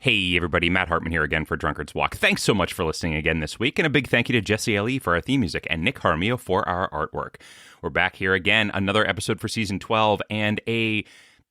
Hey everybody, Matt Hartman here again for Drunkard's Walk. Thanks so much for listening again this week, and a big thank you to Jesse L.E. for our theme music and Nick Harmio for our artwork. We're back here again, another episode for Season 12, and a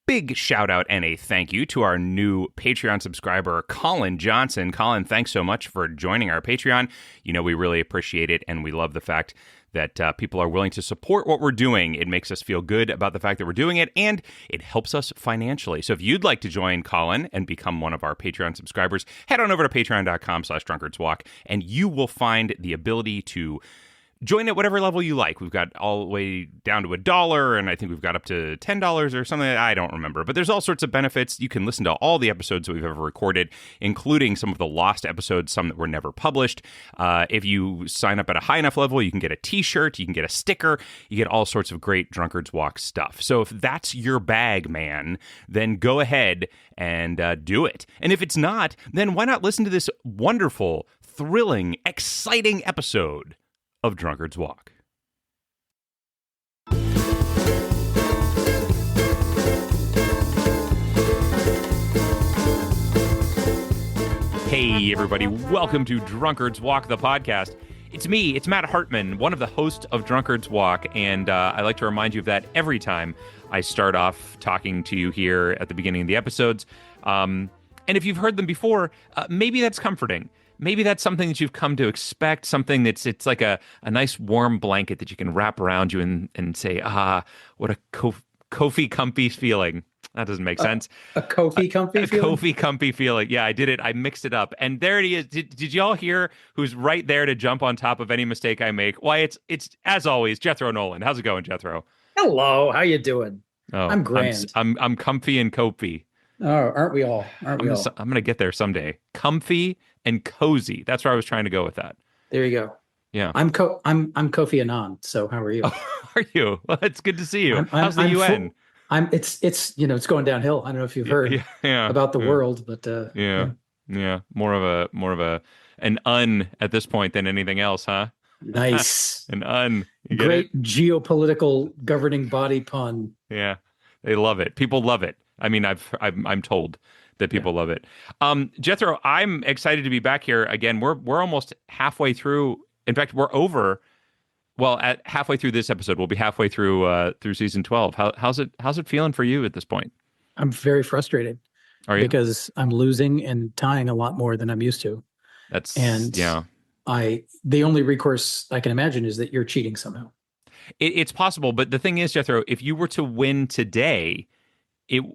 big shout out and a thank you to our new Patreon subscriber, Colin Johnson. Colin, thanks so much for joining our Patreon. You know, we really appreciate it, and we love the fact that people are willing to support what we're doing. It makes us feel good about the fact that we're doing it, and it helps us financially. So if you'd like to join Colin and become one of our Patreon subscribers, head on over to patreon.com/drunkardswalk, and you will find the ability to join at whatever level you like. We've got all the way down to $1, and I think we've got up to $10 or something. I don't remember. But there's all sorts of benefits. You can listen to all the episodes that we've ever recorded, including some of the lost episodes, some that were never published. If you sign up at a high enough level, you can get a t-shirt, you can get a sticker, you get all sorts of great Drunkard's Walk stuff. So if that's your bag, man, then go ahead and do it. And if it's not, then why not listen to this wonderful, thrilling, exciting episode of Drunkard's Walk. Hey, everybody. Welcome to Drunkard's Walk, the podcast. It's me. It's Matt Hartman, one of the hosts of Drunkard's Walk, and I like to remind you of that every time I start off talking to you here at the beginning of the episodes. And if you've heard them before, maybe that's comforting. Maybe that's something that you've come to expect, something it's like a nice warm blanket that you can wrap around you and say, what a Kofi comfy feeling. That doesn't make sense. A Kofi comfy feeling? A Kofi comfy feeling. Yeah, I did it. I mixed it up. And there it is. Did y'all hear who's right there to jump on top of any mistake I make? Why, it's as always, Jethro Nolan. How's it going, Jethro? Hello. How you doing? Oh, I'm grand. I'm comfy and copey. Oh, aren't we all? I'm going to get there someday. Comfy and cozy. That's where I was trying to go with that. There you go. Yeah. I'm Kofi Annan. So how are you? Oh, are you? Well, it's good to see you. How's the UN? It's going downhill. I don't know if you've heard about the world, but more of an at this point than anything else, huh? Nice. An Great geopolitical governing body pun. Yeah. They love it. People love it. I mean, I'm told that people love it. Jethro, I'm excited to be back here again. We're almost halfway through. In fact, we're over. Well, at halfway through this episode, we'll be halfway through season 12. How's it feeling for you at this point? I'm very frustrated. Are you? Because I'm losing and tying a lot more than I'm used to. The only recourse I can imagine is that you're cheating somehow. It's possible, but the thing is, Jethro, if you were to win today,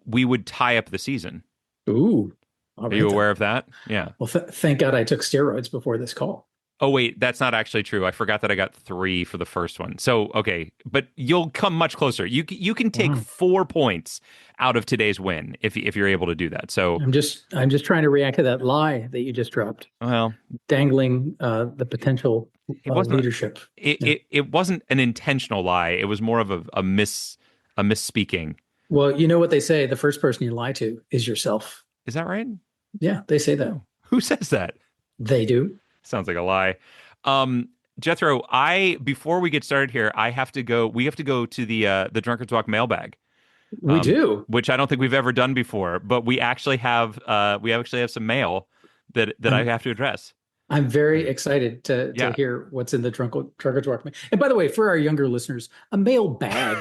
we would tie up the season. Ooh. Are you aware of that? Yeah. Well, thank God I took steroids before this call. Oh, wait, that's not actually true. I forgot that I got 3 for the first one. So, okay, but you'll come much closer. You can take 4 points out of today's win if you're able to do that. So I'm just trying to react to that lie that you just dropped. Well, dangling the potential leadership. It wasn't an intentional lie. It was more of a misspeaking. Well, you know what they say, the first person you lie to is yourself. Is that right? Yeah, they say that. Who says that? They do. Sounds like a lie. Jethro, before we get started here, we have to go to the Drunkard's Walk mailbag. We do. Which I don't think we've ever done before, but we actually have some mail that I have to address. I'm very excited to hear what's in the Drunkard's Walk. And by the way, for our younger listeners, a mail bag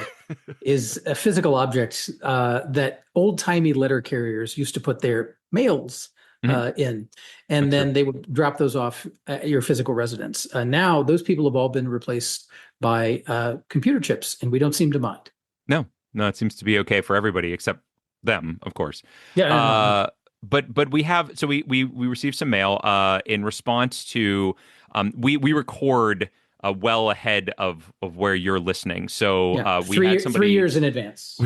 is a physical object that old-timey letter carriers used to put their mails in, and then they would drop those off at your physical residence. Now, those people have all been replaced by computer chips, and we don't seem to mind. No, it seems to be okay for everybody except them, of course. Yeah. But we have, so we received some mail in response to we record well ahead of where you're listening. So we had somebody 3 years in advance.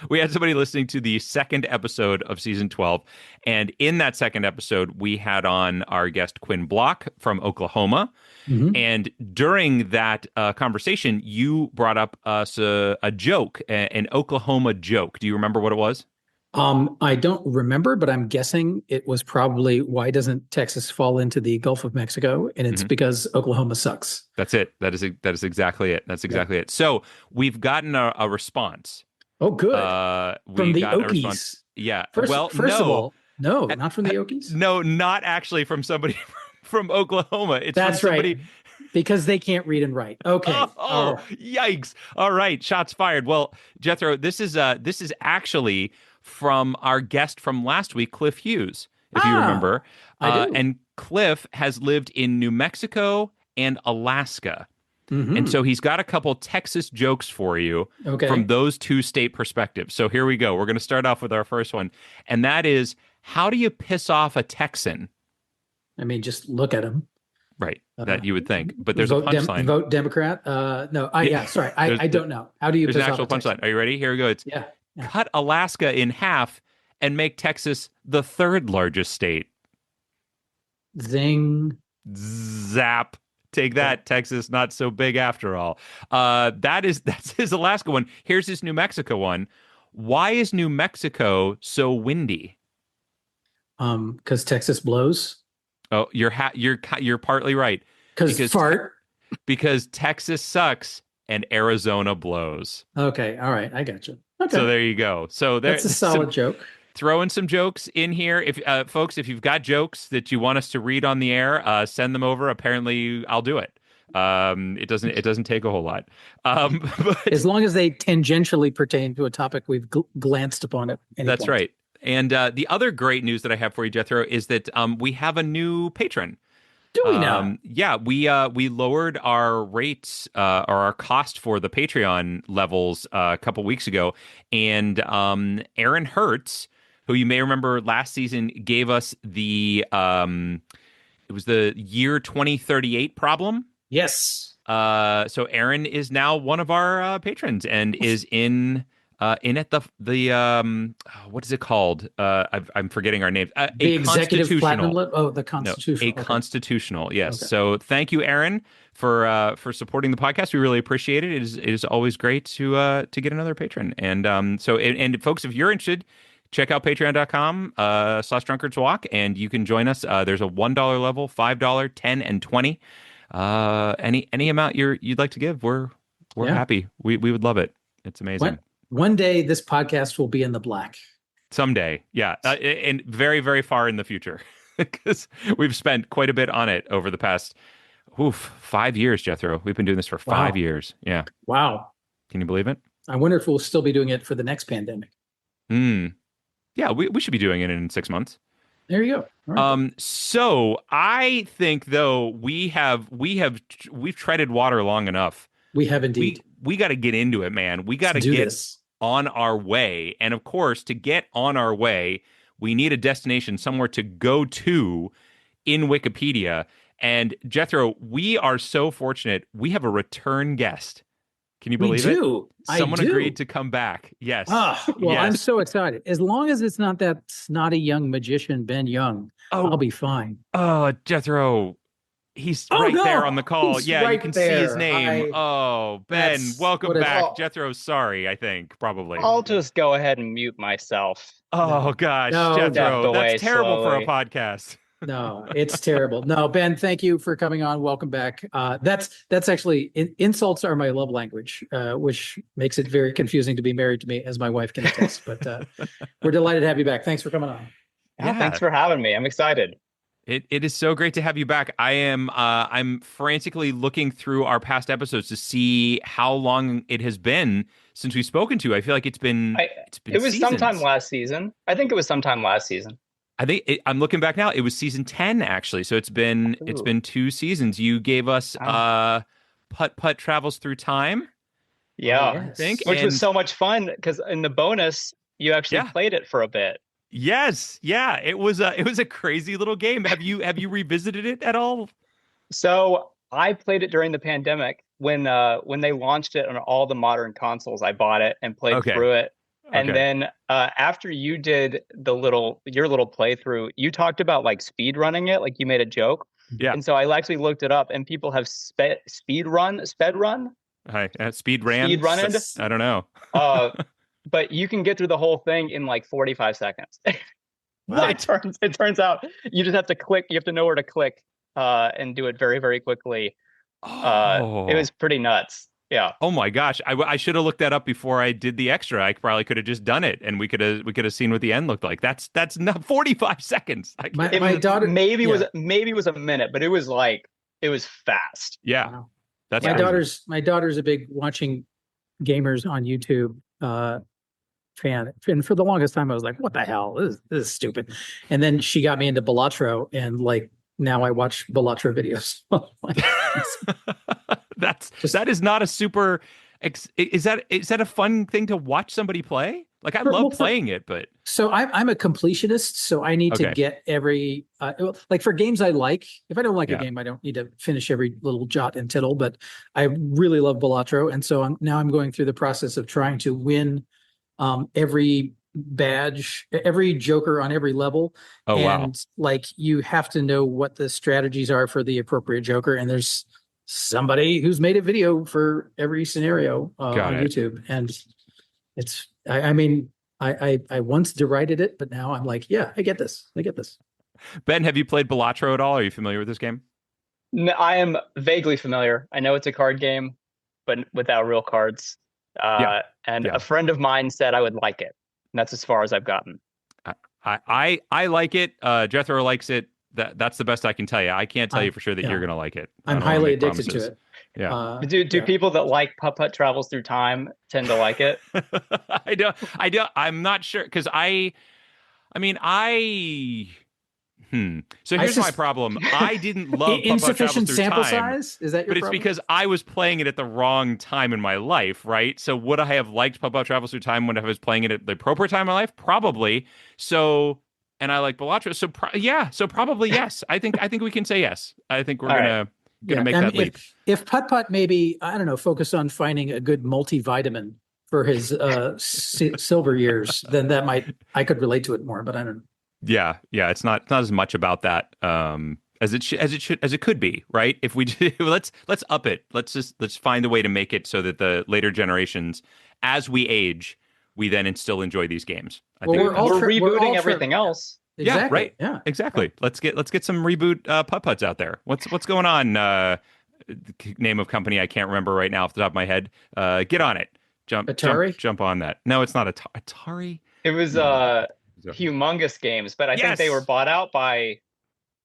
We had somebody listening to the second episode of season 12, and in that second episode, we had on our guest Quinn Block from Oklahoma. Mm-hmm. And during that conversation, you brought up us a joke, an Oklahoma joke. Do you remember what it was? I don't remember, but I'm guessing it was probably, why doesn't Texas fall into the Gulf of Mexico? And it's because Oklahoma sucks. That's it. That is exactly it. That's exactly it. So we've gotten a response. Oh, good. From the Okies. Yeah. First of all, No, not from the Okies. No, not actually from somebody from Oklahoma. It's from That's right. somebody. Because they can't read and write. Okay. Oh, yikes. All right, shots fired. Well, Jethro, this is actually from our guest from last week, Cliff Hughes, if you remember. I do. And Cliff has lived in New Mexico and Alaska. And Mm-hmm. so he's got a couple Texas jokes for you from Okay. those two state perspectives. So here we go. We're going to start off with our first one. And that is, how do you piss off a Texan? I mean, just look at them. Right. That you would think. But there's a punchline. Vote Democrat. No, yeah, sorry. I don't know. How do you There's an piss off actual a Texan? punchline. Are you ready? Here we go. It's Yeah. Yeah. cut Alaska in half and make Texas the third largest state. Zing. Zap. Take that, Texas. Not so big after all. That's his Alaska one. Here's his New Mexico one. Why is New Mexico so windy? Because Texas blows. Oh, you're partly right. Because fart. Because Texas sucks and Arizona blows. Okay. All right. I got you. Okay. So there you go. So that's a solid joke. Throwing some jokes in here. If folks, if you've got jokes that you want us to read on the air, send them over. Apparently, I'll do it. It doesn't take a whole lot. But as long as they tangentially pertain to a topic we've glanced upon at any that's point. right. And the other great news that I have for you, Jethro, is that we have a new patron. Do we now? Yeah, we lowered our rates or our cost for the Patreon levels a couple weeks ago, and Aaron Hertz, who you may remember last season, gave us it was the year 2038 problem. Yes. So Aaron is now one of our patrons and is in at the what is it called? I'm forgetting our names. The executive platinum. The constitutional. No, constitutional. Yes. Okay. So thank you, Aaron, for supporting the podcast. We really appreciate it. It is always great to get another patron. And and folks, if you're interested, check out patreon.com/drunkardswalk, and you can join us. There's a $1 level, $5, $10, and $20. Any amount you'd like to give, we're happy. We would love it. It's amazing. One day this podcast will be in the black. Someday, yeah, and very, very far in the future, because we've spent quite a bit on it over the past 5 years, Jethro. We've been doing this for 5 years. Yeah. Wow. Can you believe it? I wonder if we'll still be doing it for the next pandemic. Yeah, we should be doing it in 6 months. There you go. Right. So I think though we've treaded water long enough. We have indeed. We got to get into it, man. We got to get on our way. And of course, to get on our way, we need a destination somewhere to go to in Wikipedia. And Jethro, we are so fortunate. We have a return guest. Can you believe it? Someone agreed to come back. Yes. Well, yes. I'm so excited. As long as it's not that snotty young magician, Ben Young, I'll be fine. Oh, Jethro. He's there on the call. Yeah, you can see his name. Ben, welcome back. Jethro, sorry, I think, probably. I'll just go ahead and mute myself. Oh, gosh, Jethro, that's terrible for a podcast. No, it's terrible. No, Ben, thank you for coming on. Welcome back. That's actually, insults are my love language, which makes it very confusing to be married to me, as my wife can attest. But we're delighted to have you back. Thanks for coming on. Yeah, thanks for having me. I'm excited. It is so great to have you back. I'm frantically looking through our past episodes to see how long it has been since we've spoken to you. I feel like it's been it was sometime last season. I think it was sometime last season. I'm looking back now. It was season 10 actually. So it's been 2 seasons. You gave us Putt Putt Travels Through Time. Yeah, I think, which was so much fun because in the bonus you actually played it for a bit. Yes, yeah, it was a crazy little game. Have you revisited it at all? So I played it during the pandemic when they launched it on all the modern consoles. I bought it and played through it, and then after you did your little playthrough, you talked about like speed running it, like you made a joke. Yeah, and so I actually looked it up, and people have speed run. Hi, speed ran. I don't know. But you can get through the whole thing in like 45 seconds. It turns out you just have to click. You have to know where to click and do it very, very quickly. It was pretty nuts. Yeah. Oh my gosh, I should have looked that up before I did the extra. I probably could have just done it, and we could have seen what the end looked like. That's not 45 seconds. My daughter maybe was a minute, but it was fast. Yeah, wow. that's my crazy. my daughter's a big watching gamers on YouTube fan, and for the longest time I was like, what the hell, this is stupid. And then she got me into Balatro, and like now I watch Balatro videos. That is not a super. Is that a fun thing to watch somebody play? Like I love playing it, but so I'm a completionist, so I need to get every like for games I like. If I don't like a game, I don't need to finish every little jot and tittle. But I really love Balatro, and so I'm going through the process of trying to win every badge, every Joker on every level. Oh, and wow. like you have to know what the strategies are for the appropriate Joker, and there's somebody who's made a video for every scenario on YouTube, and it's I mean I once derided it, but now I'm like, yeah, I get this. Ben, have you played Balatro at all? Are you familiar with this game? No, I am vaguely familiar. I know it's a card game, but without real cards. And a friend of mine said I would like it. And that's as far as I've gotten. I like it. Jethro likes it. That's the best I can tell you. I can't tell you for sure that you're going to like it. I'm highly addicted to it. Yeah. Do people that like Putt-Putt Travels Through Time tend to like it? I don't. I'm not sure because So here's my problem. I didn't love insufficient sample time, size. Is that your but problem? it's because I was playing it at the wrong time in my life, right? So would I have liked Putt-Putt Travels Through Time when I was playing it at the appropriate time in my life? Probably. So, and I like Balatro. So So probably yes. I think we can say yes. I think we're gonna make that leap. If Putt-Putt maybe, I don't know, focus on finding a good multivitamin for his silver years, then I could relate to it more. But I don't know. Yeah, it's not as much about that as it could be, right? If we let's up it. Let's find a way to make it so that the later generations, as we age, we then still enjoy these games. We're rebooting everything else. Exactly. Yeah, right. Yeah, exactly. Let's get some reboot Putt-Putts out there. What's going on? Name of company I can't remember right now off the top of my head. Get on it. Jump on that. No, it's not Atari. It was Humongous Games, but I think they were bought out by,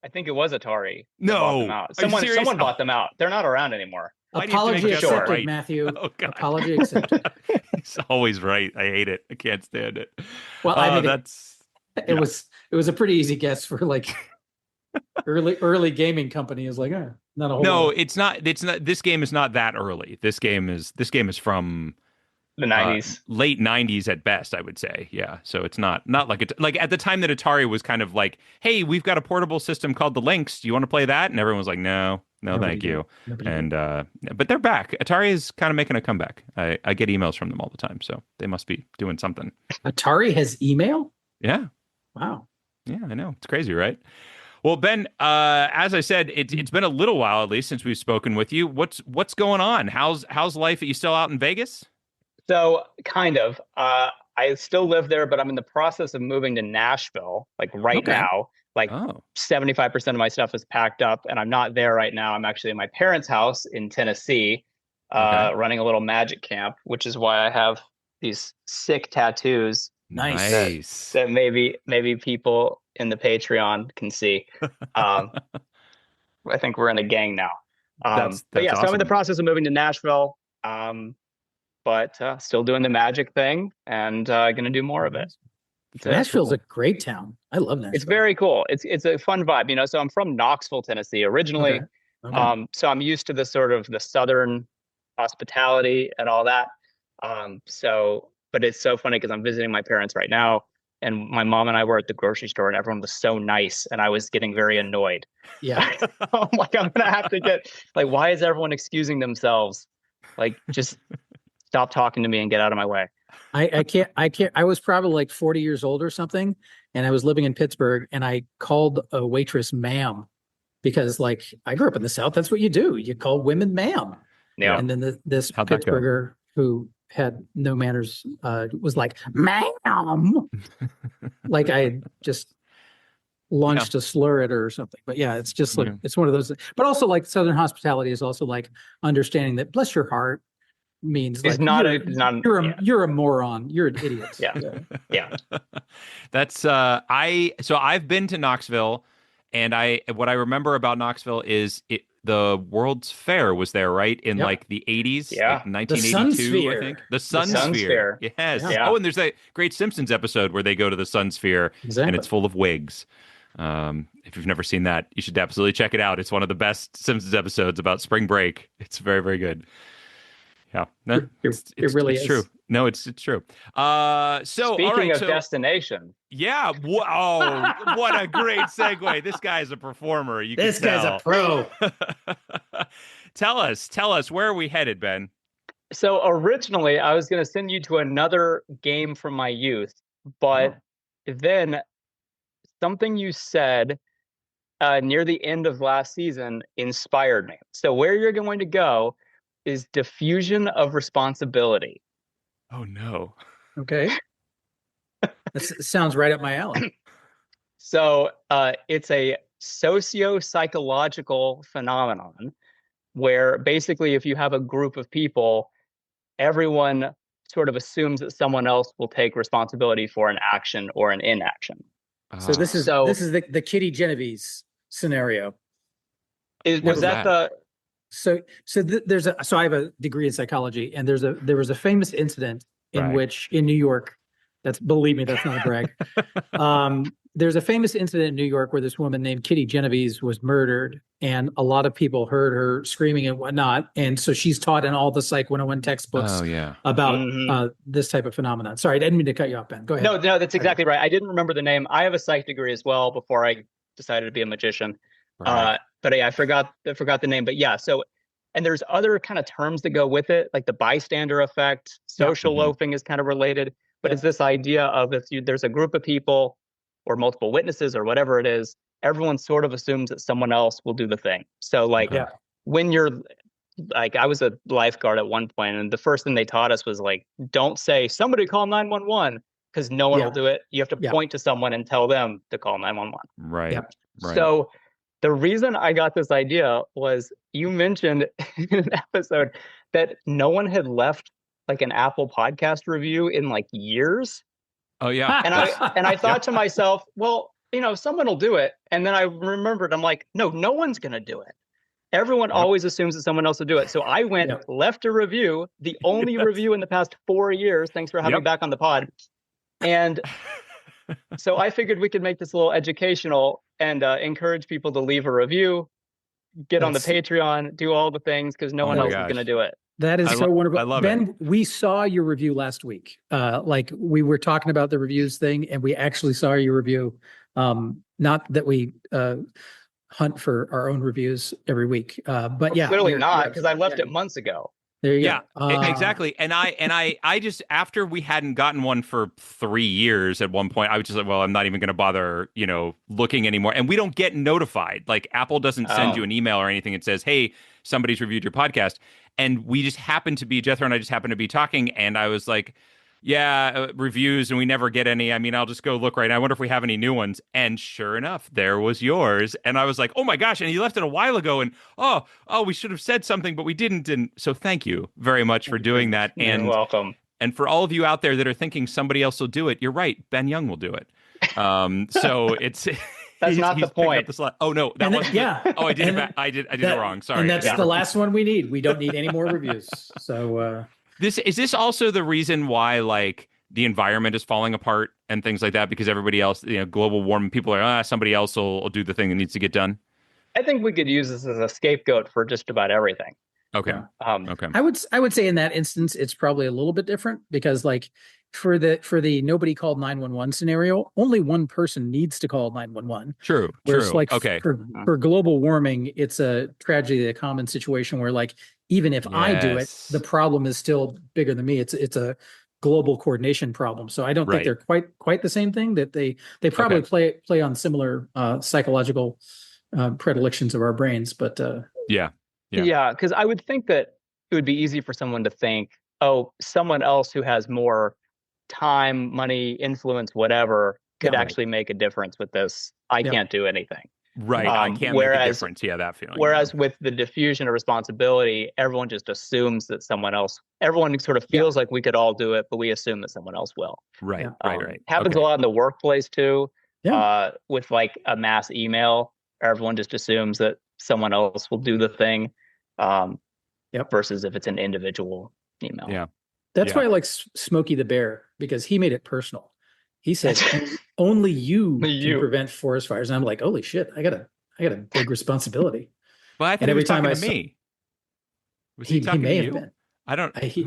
I think it was Atari. No, someone bought them out. They're not around anymore. Apology accepted, Matthew. Oh, apology accepted. He's always right. I hate it. I can't stand it. Well, I mean, it was a pretty easy guess for like early gaming company is like, not a whole lot. It's not. This game is not that early. This game is from the 90s, late 90s at best, I would say. Yeah. So it's not like like at the time that Atari was kind of like, hey, we've got a portable system called the Lynx. Do you want to play that? And everyone was like, no, thank you. And but they're back. Atari is kind of making a comeback. I get emails from them all the time, so they must be doing something. Atari has email? Yeah. Wow. Yeah, I know. It's crazy, right? Well, Ben, as I said, it's been a little while at least since we've spoken with you. What's going on? How's life? Are you still out in Vegas? So kind of. I still live there, but I'm in the process of moving to Nashville, like right now. Like 75% of my stuff is packed up, and I'm not there right now. I'm actually in my parents' house in Tennessee, running a little magic camp, which is why I have these sick tattoos. Nice. That maybe people in the Patreon can see. I think we're in a gang now. That's but yeah, awesome. so I'm in the process of moving to Nashville. But still doing the magic thing and going to do more of it. Nashville's a great town. I love Nashville. It's very cool. It's a fun vibe, So I'm from Knoxville, Tennessee originally. Okay. So I'm used to the sort of the Southern hospitality and all that. But it's so funny because I'm visiting my parents right now, and my mom and I were at the grocery store, and everyone was so nice, and I was getting very annoyed. Yeah. I'm like, I'm gonna have to get like, why is everyone excusing themselves? Like, just stop talking to me and get out of my way. I can't. I was probably like 40 years old or something, and I was living in Pittsburgh, and I called a waitress ma'am because, like, I grew up in the South. That's what you do. You call women ma'am. Yeah. And then this Pittsburgher who had no manners was like, ma'am. Like I just launched a slur at her or something. But yeah, it's just like it's one of those. But also, like, Southern hospitality is also like understanding that, bless your heart, means It's like not you're a moron. You're an idiot. Yeah. That's so I've been to Knoxville, and what I remember about Knoxville is the World's Fair was there, right? In like the 80s, like Yeah. 1982, I think. The Sun Sphere. Yes. Yeah. Oh, and there's a great Simpsons episode where they go to the Sun Sphere and it's full of wigs. If you've never seen that, you should absolutely check it out. It's one of the best Simpsons episodes about spring break. It's very, very good. Yeah, no, it really is true. No, it's true. So speaking all right, of destination, yeah. Oh, what a great segue! This guy's a performer. This guy's a pro. Tell us, where are we headed, Ben? So originally, I was going to send you to another game from my youth, but then something you said near the end of last season inspired me. So where you're going to go is diffusion of responsibility. Oh no. Okay. That sounds right up my alley. So it's a socio-psychological phenomenon where basically if you have a group of people, everyone sort of assumes that someone else will take responsibility for an action or an inaction. So this is the Kitty Genovese scenario. So I have a degree in psychology, and there was a famous incident in which in New York, believe me, that's not a brag. There's a famous incident in New York where this woman named Kitty Genovese was murdered, and a lot of people heard her screaming and whatnot. And so she's taught in all the Psych 101 textbooks about this type of phenomenon. Sorry, I didn't mean to cut you off, Ben. Go ahead. No, that's exactly right. I didn't remember the name. I have a psych degree as well before I decided to be a magician. Right. But I forgot the name. But yeah, so, and there's other kind of terms that go with it, like the bystander effect. Social loafing is kind of related. But it's this idea of there's a group of people or multiple witnesses or whatever it is, everyone sort of assumes that someone else will do the thing. So like when you're like, I was a lifeguard at one point, and the first thing they taught us was like, don't say somebody call 911 because no one will do it. You have to point to someone and tell them to call 911. Right. Right. So the reason I got this idea was you mentioned in an episode that no one had left like an Apple podcast review in like years. Oh yeah. And I thought to myself, well, someone will do it. And then I remembered, I'm like, no one's going to do it. Everyone always assumes that someone else will do it. So I went, left a review, the only review in the past 4 years. Thanks for having me back on the pod. And so I figured we could make this a little educational and encourage people to leave a review, get on the Patreon, do all the things because no one else is going to do it. That is so wonderful. I love Ben, we saw your review last week. Like we were talking about the reviews thing, and we actually saw your review. Not that we hunt for our own reviews every week, but clearly not, because I left it months ago. There you go. Exactly. And I just, after we hadn't gotten one for 3 years at one point, I was just like, well, I'm not even going to bother, looking anymore. And we don't get notified. Like Apple doesn't send you an email or anything. It says, hey, somebody's reviewed your podcast. And we just happened to be, Jethro and I just happened to be talking. And I was like, reviews, and we never get any. I mean, I'll just go look right now. I wonder if we have any new ones. And sure enough, there was yours. And I was like, oh my gosh. And you left it a while ago. And oh, we should have said something, but we didn't. And so thank you very much for doing that. And you're welcome. And for all of you out there that are thinking somebody else will do it, you're right. Ben Young will do it. So it's that's not the point. Oh no, that wasn't. Oh, I did it. I did it wrong. Sorry. And that's the last one we need. We don't need any more reviews. So is this also the reason why like the environment is falling apart and things like that, because everybody else, global warming, people are somebody else will do the thing that needs to get done? I think we could use this as a scapegoat for just about everything. Okay. Okay. I would say in that instance, it's probably a little bit different because like for the nobody called 911 scenario, only one person needs to call 911. True. Whereas like for global warming, it's a tragedy, a common situation where like, even if I do it, the problem is still bigger than me. It's a global coordination problem. So I don't think they're quite the same thing. That they probably play on similar psychological predilections of our brains. But because I would think that it would be easy for someone to think, oh, someone else who has more time, money, influence, whatever, could actually make a difference with this. I can't do anything. Right. I can't make a difference. Yeah, that feeling. Whereas with the diffusion of responsibility, everyone just assumes that everyone sort of feels like we could all do it, but we assume that someone else will. Right, right. Happens a lot in the workplace too. Yeah. With like a mass email, everyone just assumes that someone else will do the thing. Versus if it's an individual email. Yeah. That's why I like Smokey the Bear, because he made it personal. He said, only you can prevent forest fires. And I'm like, holy shit, I got a big responsibility. Well, I think every time to me. Was he talking to you? Been. I don't. He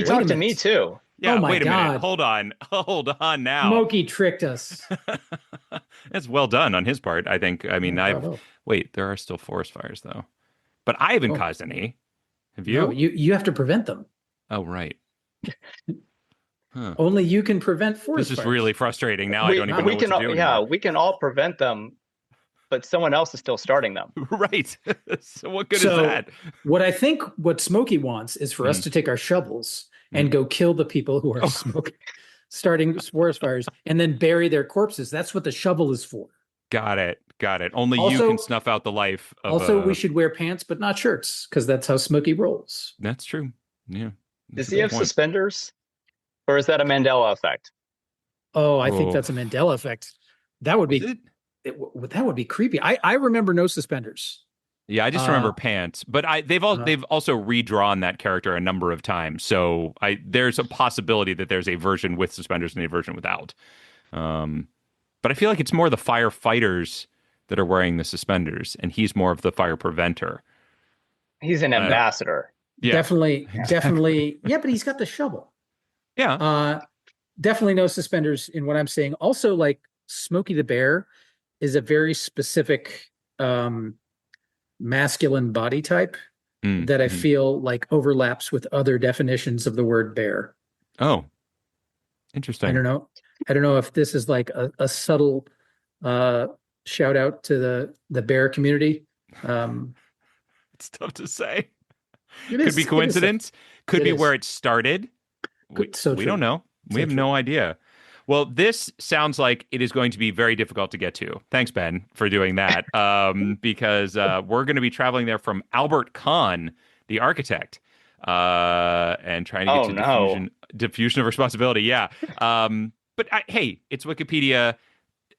talked to me too. Yeah, wait a minute. Hold on now. Smokey tricked us. That's well done on his part, I think. I mean, wait, there are still forest fires though. But I haven't caused any. Have you? No, you have to prevent them. Oh, right. Only you can prevent forest fires. This is really frustrating. Now I don't even know what to do anymore. Yeah, we can all prevent them, but someone else is still starting them. Right. So what good is that? What Smokey wants is for us to take our shovels and go kill the people who are starting forest fires and then bury their corpses. That's what the shovel is for. Got it. Only you can snuff out the life of we should wear pants but not shirts, because that's how Smokey rolls. That's true. Yeah. Does he have suspenders? Or is that a Mandela effect? Oh, I think that's a Mandela effect. That would be that would be creepy. I remember no suspenders. Yeah, I just remember pants. But they've also redrawn that character a number of times. So there's a possibility that there's a version with suspenders and a version without. But I feel like it's more the firefighters that are wearing the suspenders, and he's more of the fire preventer. He's an ambassador. Yeah. Definitely. Yeah, but he's got the shovel. Yeah. Definitely no suspenders in what I'm saying. Also, like Smokey the Bear is a very specific masculine body type that I feel like overlaps with other definitions of the word bear. Oh, interesting. I don't know if this is like a subtle shout out to the bear community. It's tough to say. Could be coincidence. Could be where it started. We don't know. We have no idea. Well, this sounds like it is going to be very difficult to get to. Thanks, Ben, for doing that. Because we're going to be traveling there from Albert Kahn, the architect, and trying to get to diffusion of responsibility. Yeah. But hey, it's Wikipedia.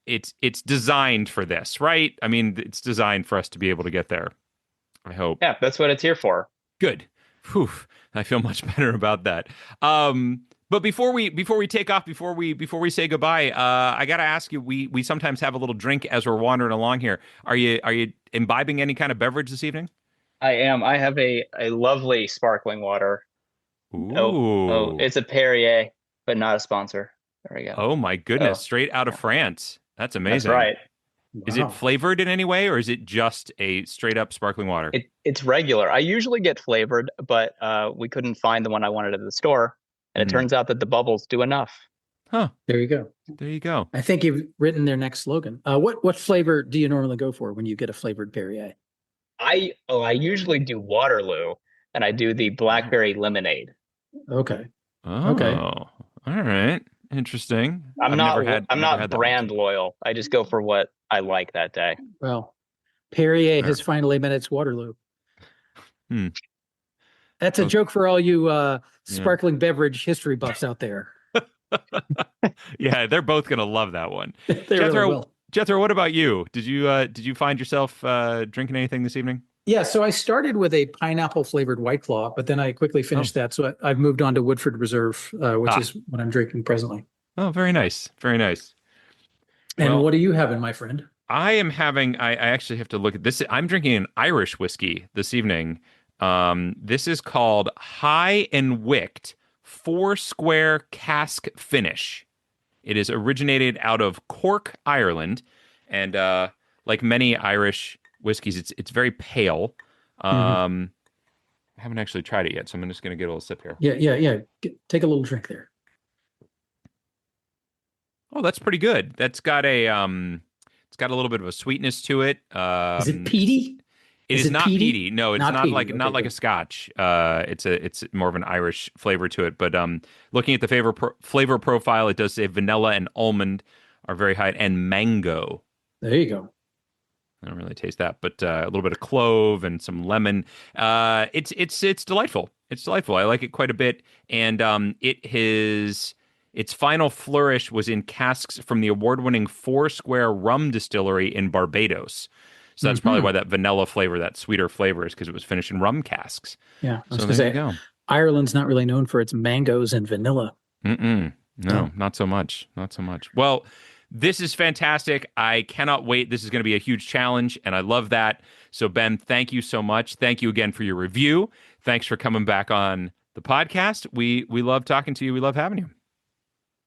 It's designed for this, right? I mean, it's designed for us to be able to get there. I hope. Yeah, that's what it's here for. Good. Whew, I feel much better about that. But before we take off, before we say goodbye, I gotta ask you. We sometimes have a little drink as we're wandering along here. Are you imbibing any kind of beverage this evening? I am. I have a lovely sparkling water. Ooh. Oh, it's a Perrier, but not a sponsor. There we go. Oh my goodness! Straight out of France. That's amazing. That's right. Wow. Is it flavored in any way, or is it just a straight up sparkling water? It's regular. I usually get flavored, but we couldn't find the one I wanted at the store. And it turns out that the bubbles do enough. Huh. There you go. There you go. I think you've written their next slogan. What flavor do you normally go for when you get a flavored Perrier? I usually do Waterloo, and I do the blackberry lemonade. Okay. Oh. Okay. All right. Interesting. I'm not brand loyal. I just go for what I like that day. Well, Perrier has finally met its Waterloo. That's a joke for all you sparkling beverage history buffs out there. Yeah, they're both gonna love that one. Jethro, what about you? Did you find yourself drinking anything this evening? Yeah, so I started with a pineapple flavored White Claw, but then I quickly finished that. So I've moved on to Woodford Reserve, which is what I'm drinking presently. Oh, very nice. Very nice. And what do you have in, my friend? I actually have to look at this. I'm drinking an Irish whiskey this evening. This is called High and Wicked 4-Square Cask Finish. It is originated out of Cork, Ireland, and like many Irish whiskeys, it's very pale. I haven't actually tried it yet, so I'm just going to get a little sip here. Yeah. Take a little drink there. Oh, that's pretty good. That's got a it's got a little bit of a sweetness to it. Is it peaty? It is not peaty. No, it's not peaty. Not like a Scotch. It's more of an Irish flavor to it. But looking at the flavor profile, it does say vanilla and almond are very high, and mango. There you go. I don't really taste that, but a little bit of clove and some lemon. It's delightful. It's delightful. I like it quite a bit, and its final flourish was in casks from the award-winning Four Square Rum Distillery in Barbados. So that's probably why that vanilla flavor, that sweeter flavor, is because it was finished in rum casks. Yeah, I was So going to there you say, go. Ireland's not really known for its mangoes and vanilla. No, not so much. Not so much. Well, this is fantastic. I cannot wait. This is going to be a huge challenge, and I love that. So, Ben, thank you so much. Thank you again for your review. Thanks for coming back on the podcast. We love talking to you. We love having you.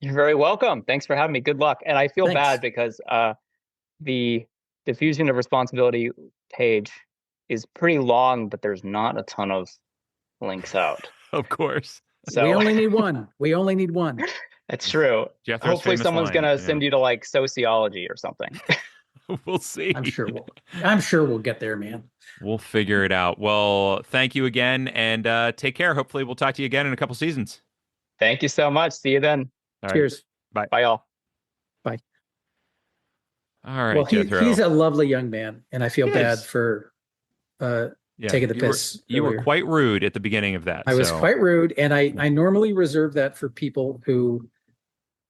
You're very welcome. Thanks for having me. Good luck. And I feel bad because the diffusion of responsibility page is pretty long, but there's not a ton of links out. Of course. So we only need one. We only need one. That's true. Jethro's Hopefully someone's going to send you to like sociology or something. We'll see. I'm sure we'll get there, man. We'll figure it out. Well, thank you again, and take care. Hopefully we'll talk to you again in a couple seasons. Thank you so much. See you then. All Cheers. Right. Bye, y'all. Bye. All right, well, Jethro. He's a lovely young man, and I feel bad for taking the piss. You were quite rude at the beginning of that. I was quite rude, and I normally reserve that for people who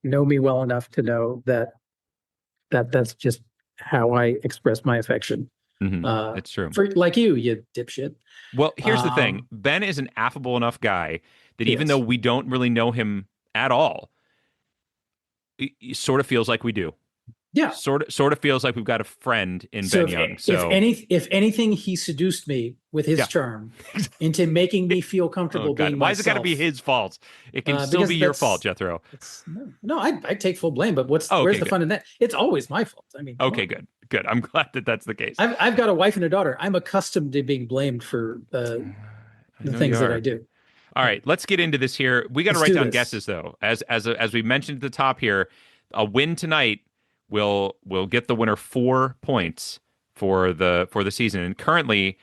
know me well enough to know that's just how I express my affection. It's true. For like you dipshit. Well, here's the thing. Ben is an affable enough guy that even though we don't really know him at all, it sort of feels like we do. Yeah. Sort of feels like we've got a friend in Ben Young. So if anything, he seduced me with his charm into making me feel comfortable being myself. Why is it got to be his fault? It can still be your fault, Jethro. No, I take full blame, but where's the fun in that? It's always my fault. I mean, okay, good. I'm glad that's the case. I've got a wife and a daughter. I'm accustomed to being blamed for the things that I do. All right, let's get into this here. We got to write down guesses though. As we mentioned at the top here, a win tonight will get the winner 4 points for the season. And currently,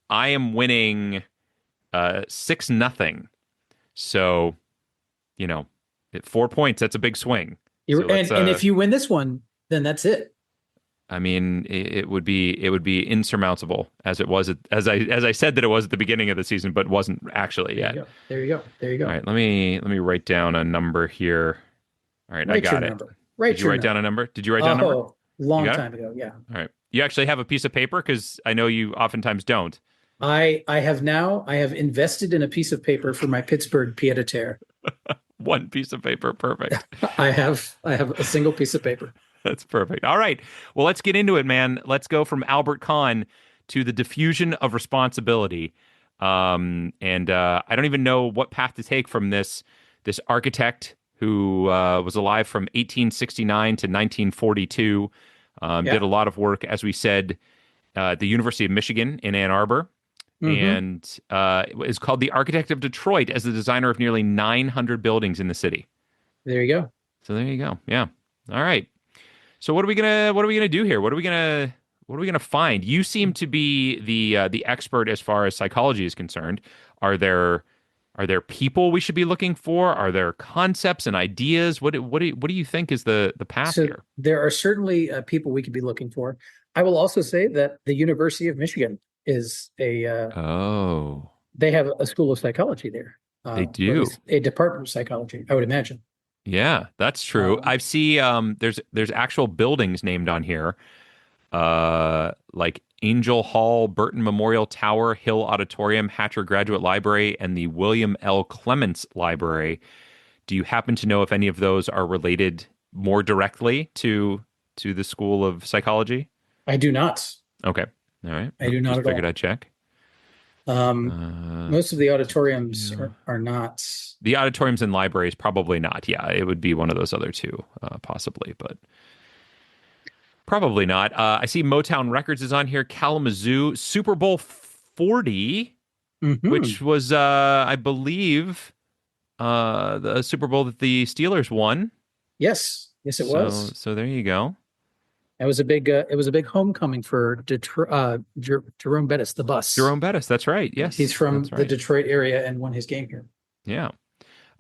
I am winning 6-0. So, at 4 points, that's a big swing. And if you win this one, then that's it. I mean, it would be insurmountable as it was as I said that it was at the beginning of the season, but wasn't actually yet. There you go. All right, let me write down a number here. All right, I got it. Did you write down a number? Did you write down a number? Long time ago, yeah. All right. You actually have a piece of paper? Because I know you oftentimes don't. I have invested in a piece of paper for my Pittsburgh pied-à-terre. One piece of paper, perfect. I have a single piece of paper. That's perfect. All right. Well, let's get into it, man. Let's go from Albert Kahn to the diffusion of responsibility. And I don't even know what path to take from this architect who was alive from 1869 to 1942, did a lot of work, as we said, at the University of Michigan in Ann Arbor, and is called the Architect of Detroit as the designer of nearly 900 buildings in the city. There you go. So there you go. Yeah. All right. So what are we gonna do here? What are we gonna find? You seem to be the expert as far as psychology is concerned. Are there people we should be looking for? Are there concepts and ideas? What do you think is the path here? There are certainly people we could be looking for. I will also say that the University of Michigan is they have a school of psychology there. They do a department of psychology, I would imagine. Yeah, that's true. I see. There's actual buildings named on here, like Angel Hall, Burton Memorial Tower, Hill Auditorium, Hatcher Graduate Library, and the William L. Clements Library. Do you happen to know if any of those are related more directly to the School of Psychology? I do not. Okay. All right. I do not. Just figured I'd check. Most of the auditoriums are not. The auditoriums and libraries, probably not. Yeah, it would be one of those other two, possibly, but probably not. I see Motown Records is on here. Kalamazoo, Super Bowl 40, which was, I believe, the Super Bowl that the Steelers won. Yes, it was. So there you go. It was a big homecoming for Jerome Bettis, the bus. Jerome Bettis, that's right. Yes, he's from the Detroit area and won his game here. Yeah.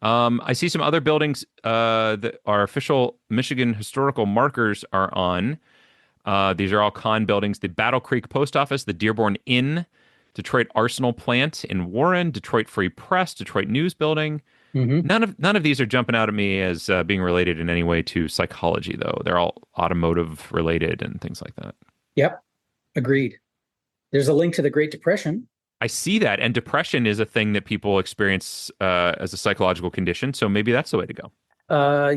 I see some other buildings that our official Michigan historical markers are on. These are all Kahn buildings. The Battle Creek Post Office, the Dearborn Inn, Detroit Arsenal Plant in Warren, Detroit Free Press, Detroit News Building. Mm-hmm. None of these are jumping out at me as being related in any way to psychology, though. They're all automotive related and things like that. Yep, agreed. There's a link to the Great Depression. I see that, and depression is a thing that people experience as a psychological condition, so maybe that's the way to go.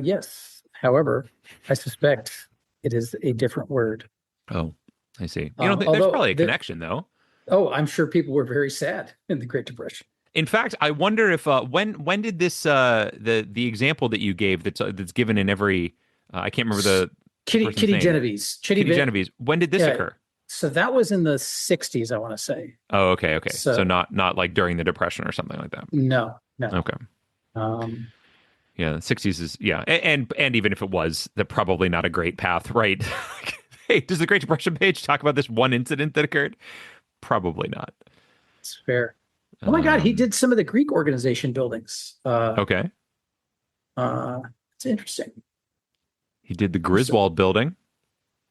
Yes. However, I suspect it is a different word. Oh, I see. There's probably a connection, though. Oh, I'm sure people were very sad in the Great Depression. In fact, I wonder if when did this the example that you gave that's given in every I can't remember the Kitty Genovese. Kitty Genovese. When did this occur? So that was in the 60s, I want to say. Oh, okay. So not like during the Depression or something like that. No. Okay. Yeah, the 60s is and even if it was, they're probably not a great path, right? Hey, does the Great Depression page talk about this one incident that occurred? Probably not. It's fair. Oh my God, he did some of the Greek organization buildings. Okay. It's interesting. He did the Griswold building.